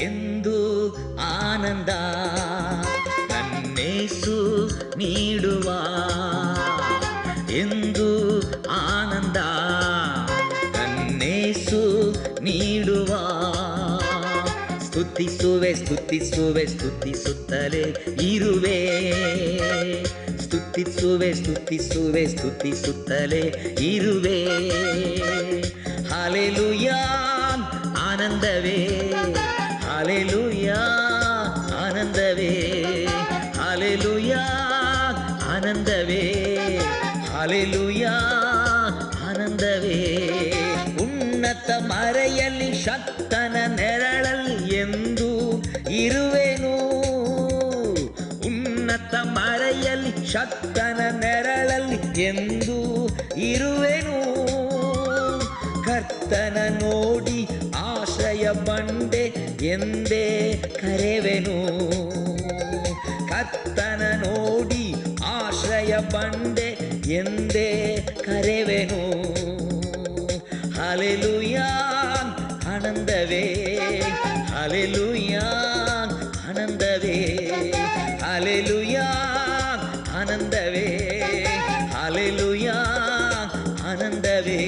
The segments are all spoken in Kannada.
ಎಂದು ಆನಂದ ನನ್ನೇಸು ನೀಡುವ ಎಂದು ಆನಂದ ನನ್ನೇಸು ನೀಡುವ ಸ್ತುತಿಸುವೆ ಸ್ತುತಿಸುವೆ ಸ್ತುತಿಸುತ್ತಲೇ ಇರುವೆ ಸ್ತುತಿಸುವೆ ಸ್ತುತಿಸುವೆ ಸ್ತುತಿಸುತ್ತಲೇ ಇರುವೆ ಹಲ್ಲೆಲೂಯಾ ಆನಂದವೇ ಹಲ್ಲೆಲೂಯಾ ಆನಂದವೇ ಹಲ್ಲೆಲೂಯಾ ಆನಂದವೇ ಹಲ್ಲೆಲೂಯಾ ಆನಂದವೇ ಉನ್ನತ ಮರೆಯಲ್ಲಿ ಶಕ್ತನ ನೆರಳಲ್ಲಿ ಎಂದು ಇರುವೆನು ಉನ್ನತ ಮರೆಯಲ್ಲಿ ಶಕ್ತನ ನೆರಳಲ್ಲಿ ಎಂದು ಇರುವೆನು ಕರ್ತನ ನೋಡಿ ಆಶ್ರಯ ಬಂಡೆ ಎಂದೇ ಕರೆವೆನು ಕರ್ತನ ನೋಡಿ ಆಶ್ರಯ ಬಂಡೆ ಎಂದೇ ಕರೆವೆನು ಹಲ್ಲೆಲೂಯಾ ಆನಂದವೇ ಹಲ್ಲೆಲೂಯಾ ಆನಂದವೇ ಹಲ್ಲೆಲೂಯಾ ಆನಂದವೇ ಹಲ್ಲೆಲೂಯಾ ಆನಂದವೇ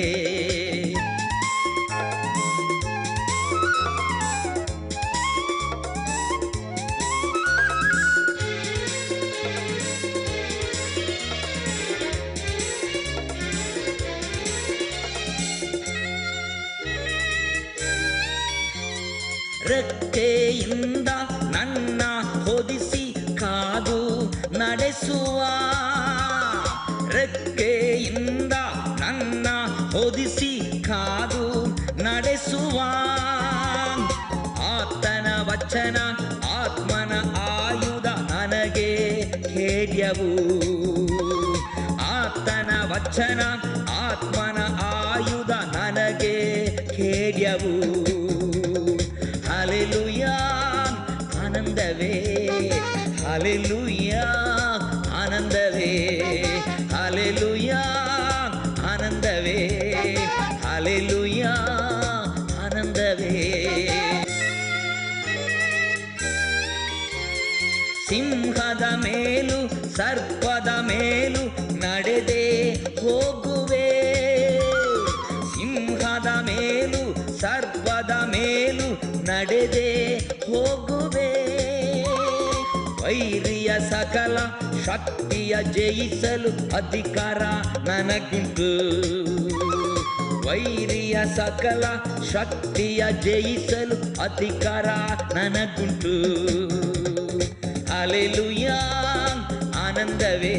ರೆಕ್ಕೆಯಿಂದ ನನ್ನ ಹೊದಿಸಿ ಕಾದು ನಡೆಸುವ ರೆಕ್ಕೆಯಿಂದ ನನ್ನ ಹೊದಿಸಿ ಕಾದು ನಡೆಸುವ ಆತನ ವಚನ ಆತ್ಮನ ಆಯುಧ ನನಗೆ ಖೇಡ್ಯವು ಆತನ ವಚನ ಆತ್ಮನ ಆಯುಧ ನನಗೆ ಖೇಡ್ಯವು ಹಲ್ಲೆಲೂಯಾ ಆನಂದವೇ ಹಲ್ಲೆಲೂಯಾ ಆನಂದವೇ ಹಲ್ಲೆಲೂಯಾ ಆನಂದವೇ ಹಲ್ಲೆಲೂಯಾ ಆನಂದವೇ ಸಿಂಹದ ಮೇಲೂ ಸರ್ಪದ ಮೇಲೂ ನಡೆದೇ ಹೋಗುವೆ ಸಿಂಹದ ಮೇಲೂ ಸರ್ಪದ ಮೇಲೂ ನಡೆದೇ ಹೋಗುವೆ ವೈರಿಯ ಸಕಲ ಶಕ್ತಿಯ ಜಯಿಸಲು ಅಧಿಕಾರ ನನಗುಂಟು ವೈರಿಯ ಸಕಲ ಶಕ್ತಿಯ ಜಯಿಸಲು ಅಧಿಕಾರ ನನಗುಂಟು ಹಲ್ಲೆಲೂಯಾ ಆನಂದವೇ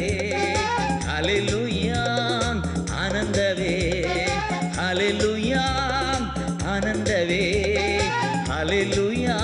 ಹಲ್ಲೆಲೂಯಾ ಆನಂದವೇ ಹಲ್ಲೆಲೂಯಾ ಆನಂದವೇ ಹಲ್ಲೆಲೂಯಾ